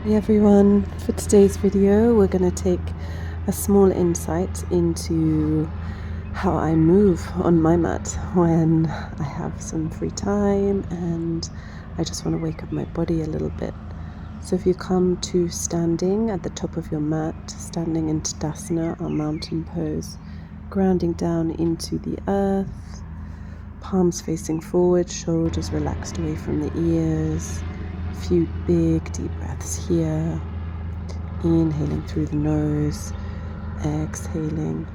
Hey everyone, for today's video we're going to take a small insight into how I move on my mat when I have some free time and I just want to wake up my body a little bit. So if you come to standing at the top of your mat, standing in Tadasana, our mountain pose, grounding down into the earth, palms facing forward, shoulders relaxed away from the ears. A few big deep breaths here. Inhaling through the nose, exhaling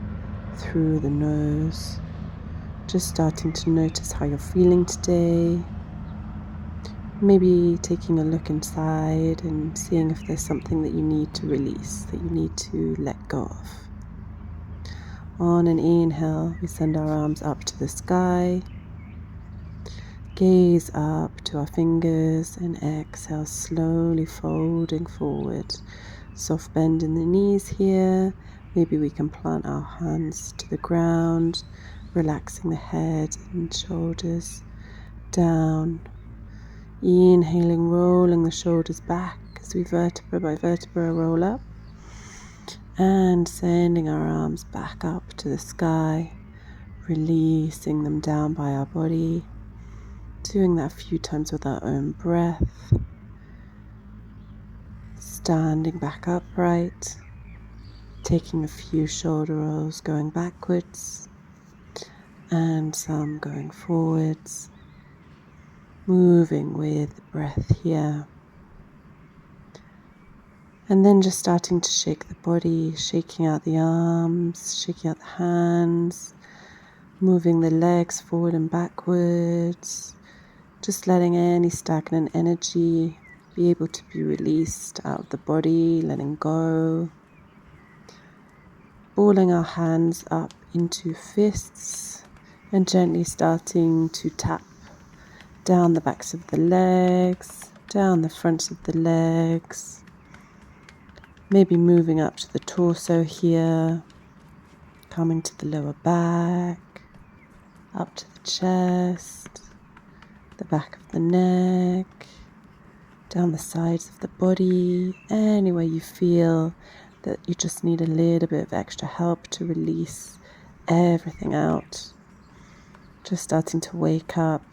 through the nose. Just starting to notice how you're feeling today. Maybe taking a look inside and seeing if there's something that you need to release, that you need to let go of. On an inhale, we send our arms up to the sky. Gaze up to our fingers and exhale, slowly folding forward. Soft bend in the knees here. Maybe we can plant our hands to the ground, relaxing the head and shoulders down. Inhaling, rolling the shoulders back as we vertebra by vertebra roll up. And sending our arms back up to the sky, releasing them down by our body. Doing that a few times with our own breath. Standing back upright. Taking a few shoulder rolls going backwards. And some going forwards. Moving with the breath here. And then just starting to shake the body. Shaking out the arms. Shaking out the hands. Moving the legs forward and backwards. Just letting any stagnant energy be able to be released out of the body, letting go. Balling our hands up into fists and gently starting to tap down the backs of the legs, down the fronts of the legs. Maybe moving up to the torso here, coming to the lower back, up to the chest. The back of the neck, down the sides of the body, anywhere you feel that you just need a little bit of extra help to release everything out. Just starting to wake up,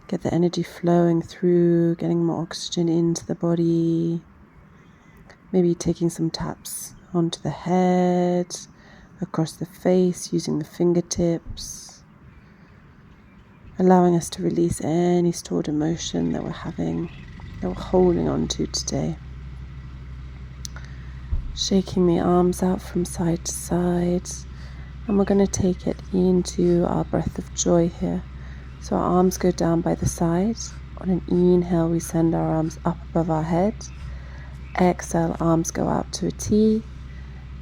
get the energy flowing through, getting more oxygen into the body. Maybe taking some taps onto the head, across the face, using the fingertips. Allowing us to release any stored emotion that we're having, that we're holding on to today. Shaking the arms out from side to side. And we're going to take it into our breath of joy here. So our arms go down by the side. On an inhale, we send our arms up above our head. Exhale, arms go out to a T.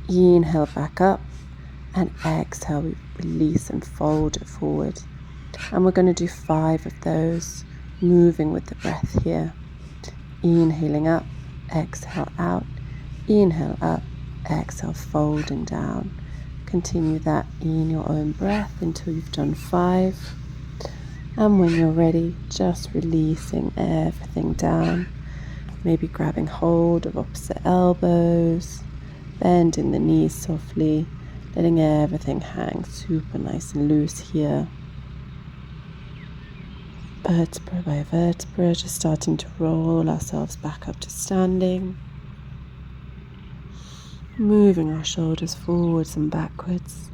Inhale, back up. And exhale, we release and fold it forward. And we're going to do 5 of those, moving with the breath here. Inhaling up, exhale out, inhale up, exhale, folding down. Continue that in your own breath until you've done 5. And when you're ready, just releasing everything down. Maybe grabbing hold of opposite elbows, bending the knees softly, letting everything hang super nice and loose here. Vertebra by vertebra, just starting to roll ourselves back up to standing. Moving our shoulders forwards and backwards.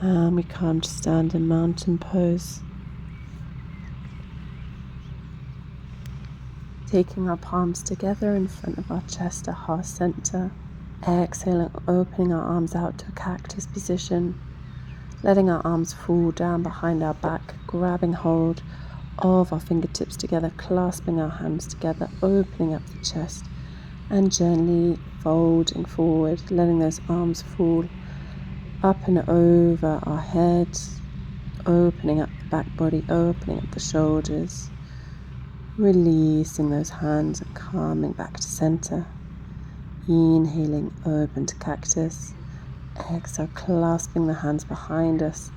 And we come to stand in mountain pose. Taking our palms together in front of our chest at heart center. Exhaling, opening our arms out to a cactus position. Letting our arms fall down behind our back, grabbing hold of our fingertips together, clasping our hands together, opening up the chest, and gently folding forward, letting those arms fall up and over our head, opening up the back body, opening up the shoulders, releasing those hands and coming back to center. Inhaling, open to cactus. Exhale, clasping the hands behind us.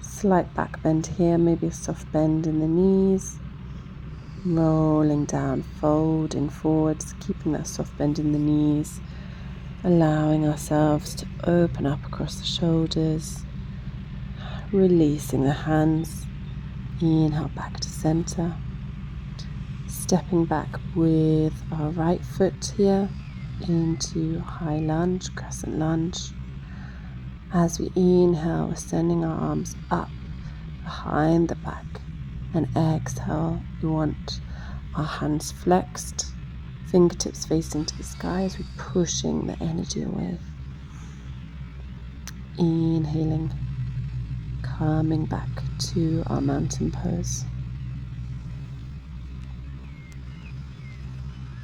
Slight back bend here, maybe a soft bend in the knees. rolling down, folding forwards, keeping that soft bend in the knees, allowing ourselves to open up across the shoulders, releasing the hands, inhale back to center, stepping back with our right foot here into high lunge, crescent lunge. As we inhale, we're sending our arms up behind the back, and exhale, we want our hands flexed, fingertips facing to the sky as we're pushing the energy away. Inhaling, coming back to our mountain pose.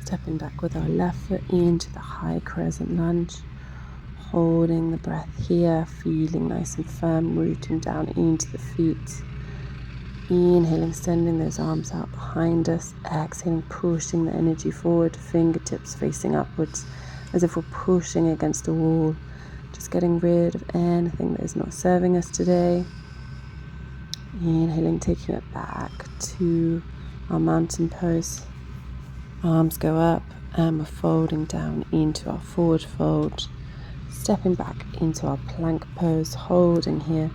Stepping back with our left foot into the high crescent lunge, holding the breath here, feeling nice and firm, rooting down into the feet. Inhaling, sending those arms out behind us. Exhaling, pushing the energy forward, fingertips facing upwards as if we're pushing against a wall, just getting rid of anything that is not serving us today. Inhaling, taking it back to our mountain pose. Arms go up and we're folding down into our forward fold, stepping back into our plank pose, holding here,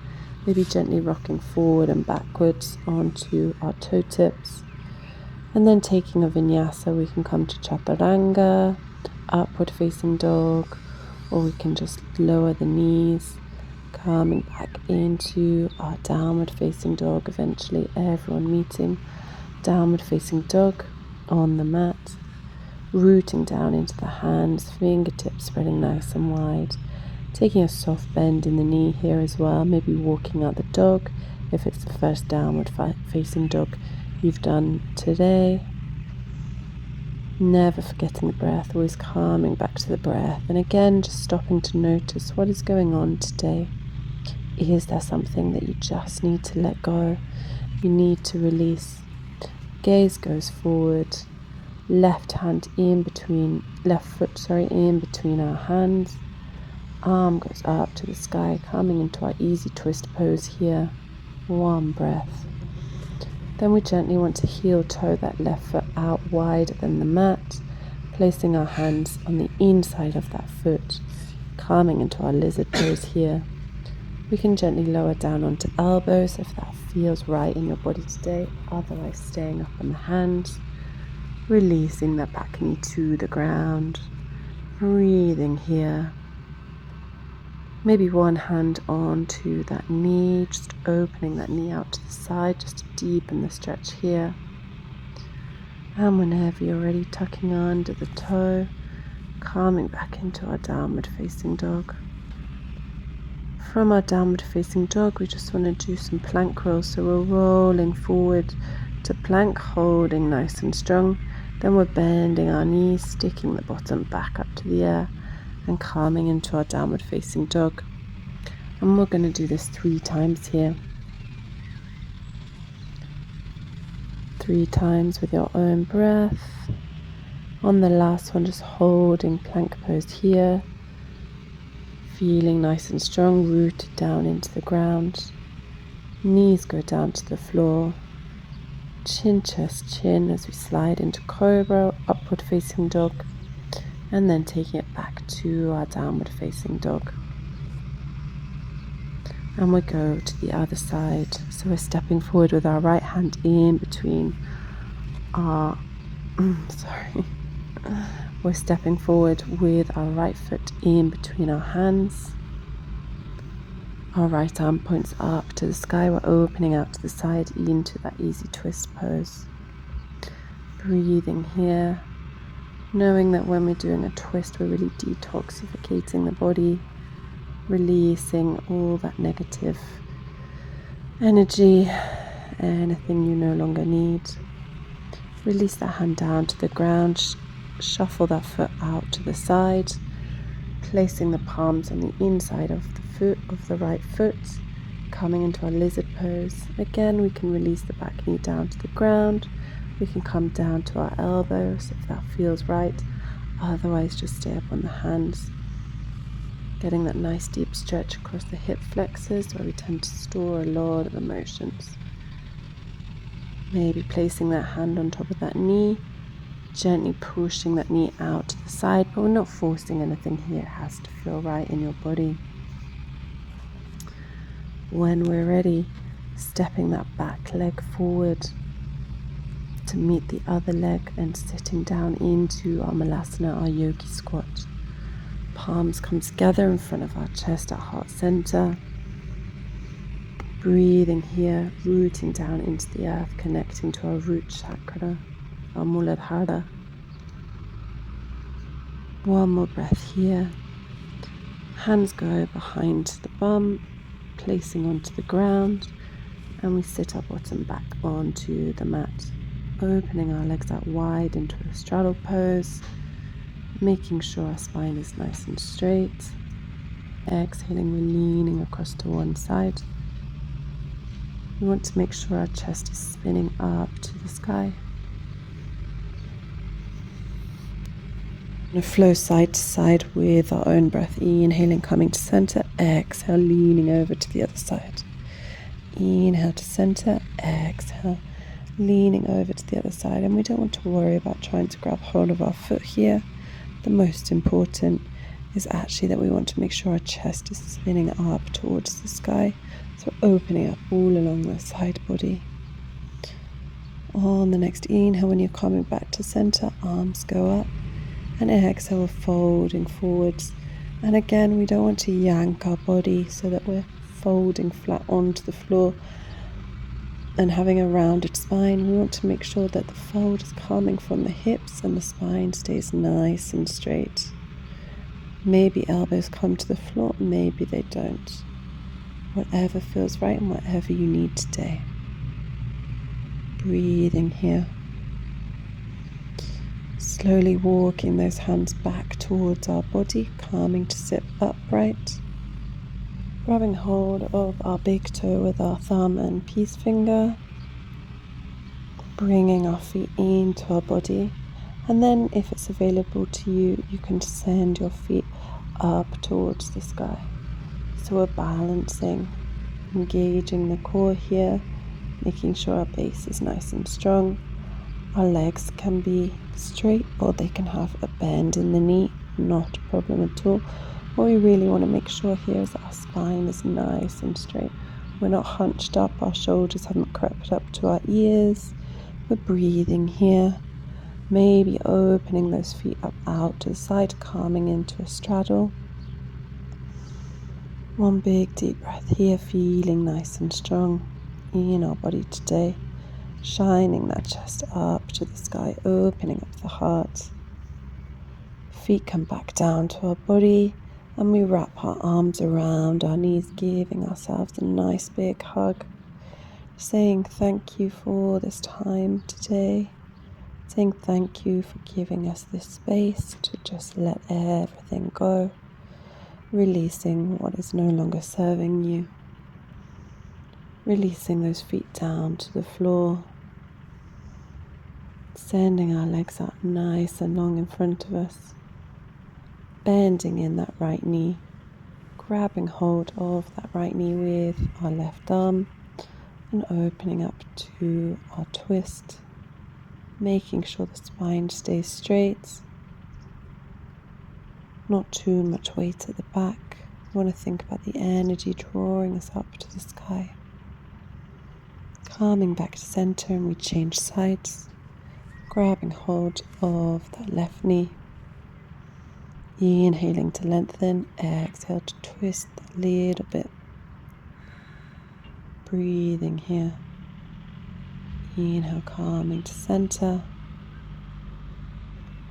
maybe gently rocking forward and backwards onto our toe tips. And then taking a vinyasa, we can come to chaturanga, upward facing dog, or we can just lower the knees, coming back into our downward facing dog, eventually everyone meeting downward facing dog on the mat, rooting down into the hands, fingertips spreading nice and wide, taking a soft bend in the knee here as well, maybe walking out the dog if it's the first downward facing dog you've done today. Never forgetting the breath, always coming back to the breath, and again just stopping to notice what is going on today. Is there something that you just need to let go, you need to release? Gaze goes forward, left foot in between our hands, arm goes up to the sky, coming into our easy twist pose here. One breath. Then we gently want to heel toe that left foot out wider than the mat, placing our hands on the inside of that foot, coming into our lizard pose here. We can gently lower down onto elbows if that feels right in your body today, otherwise staying up on the hands, releasing that back knee to the ground, breathing here. Maybe one hand onto that knee, just opening that knee out to the side, just to deepen the stretch here. And whenever you're ready, tucking under the toe, coming back into our downward facing dog. From our downward facing dog, we just want to do some plank rolls. So we're rolling forward to plank, holding nice and strong. Then we're bending our knees, sticking the bottom back up to the air, and coming into our downward facing dog. And we're going to do this 3 times here. 3 times with your own breath. On the last one, just holding plank pose here, feeling nice and strong, rooted down into the ground. Knees go down to the floor. Chin, chest, chin as we slide into cobra, upward facing dog, and then taking it back to our downward facing dog. And we go to the other side. So we're stepping forward with our right hand in between our, We're stepping forward with our right foot in between our hands. Our right arm points up to the sky. We're opening out to the side into that easy twist pose. Breathing here, knowing that when we're doing a twist, we're really detoxificating the body, releasing all that negative energy, anything you no longer need. Release that hand down to the ground, shuffle that foot out to the side, placing the palms on the inside of the foot of the right foot, coming into our lizard pose. Again, we can release the back knee down to the ground. We can come down to our elbows if that feels right. Otherwise, just stay up on the hands, getting that nice deep stretch across the hip flexors where we tend to store a lot of emotions. Maybe placing that hand on top of that knee, gently pushing that knee out to the side, but we're not forcing anything here. It has to feel right in your body. When we're ready, stepping that back leg forward to meet the other leg and sitting down into our Malasana, our yogi squat. Palms come together in front of our chest, our heart center. Breathing here, rooting down into the earth, connecting to our root chakra, our Muladhara. One more breath here. Hands go behind the bum, placing onto the ground, and we sit our bottom back onto the mat, opening our legs out wide into a straddle pose, making sure our spine is nice and straight. Exhaling, we're leaning across to one side. We want to make sure our chest is spinning up to the sky. We're going to flow side to side with our own breath. Inhaling, coming to center. Exhale, leaning over to the other side. Inhale to center. Exhale, leaning over to the other side. And we don't want to worry about trying to grab hold of our foot here. The most important is actually that we want to make sure our chest is spinning up towards the sky. So opening up all along the side body. On the next inhale, when you're coming back to center, arms go up. And exhale, folding forwards. And again, we don't want to yank our body so that we're folding flat onto the floor and having a rounded spine. We want to make sure that the fold is coming from the hips and the spine stays nice and straight. Maybe elbows come to the floor, maybe they don't. Whatever feels right and whatever you need today. Breathing here. Slowly walking those hands back towards our body, calming to sit upright. Grabbing hold of our big toe with our thumb and peace finger. Bringing our feet into our body. And then if it's available to you, you can send your feet up towards the sky. So we're balancing, engaging the core here, making sure our base is nice and strong. Our legs can be straight or they can have a bend in the knee, not a problem at all. What we really want to make sure here is that our spine is nice and straight. We're not hunched up, our shoulders haven't crept up to our ears. We're breathing here, maybe opening those feet up out to the side, calming into a straddle. One big deep breath here, feeling nice and strong in our body today. Shining that chest up to the sky, opening up the heart. Feet come back down to our body and we wrap our arms around our knees, giving ourselves a nice big hug. Saying thank you for this time today. Saying thank you for giving us this space to just let everything go. Releasing what is no longer serving you. Releasing those feet down to the floor. Sending our legs out nice and long in front of us. Bending in that right knee. Grabbing hold of that right knee with our left arm. And opening up to our twist. Making sure the spine stays straight. Not too much weight at the back. We want to think about the energy drawing us up to the sky. Calming back to center and we change sides. Grabbing hold of that left knee. Inhaling to lengthen. Exhale to twist a little bit. Breathing here. Inhale, calming to center.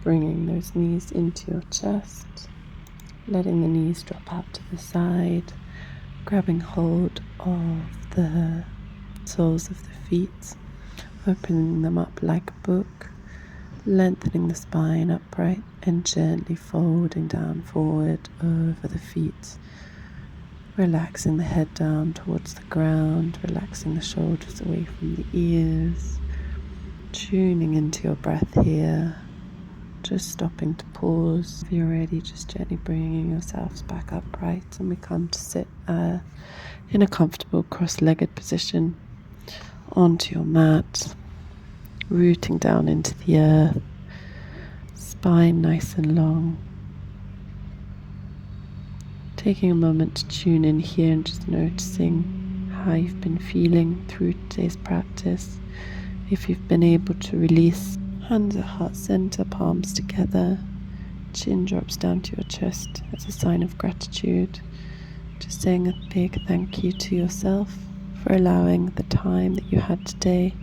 Bringing those knees into your chest. Letting the knees drop out to the side. Grabbing hold of the soles of the feet. Opening them up like a book. Lengthening the spine upright and gently folding down forward over the feet. Relaxing the head down towards the ground. Relaxing the shoulders away from the ears. Tuning into your breath here. Just stopping to pause. If you're ready, just gently bringing yourselves back upright, and we come to sit in a comfortable cross-legged position onto your mat. rooting down into the earth, spine nice and long. Taking a moment to tune in here and just noticing how you've been feeling through today's practice. If you've been able to release, hands at heart center, palms together, chin drops down to your chest as a sign of gratitude. Just saying a big thank you to yourself for allowing the time that you had today.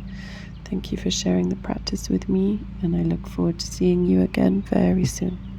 Thank you for sharing the practice with me, and I look forward to seeing you again very soon.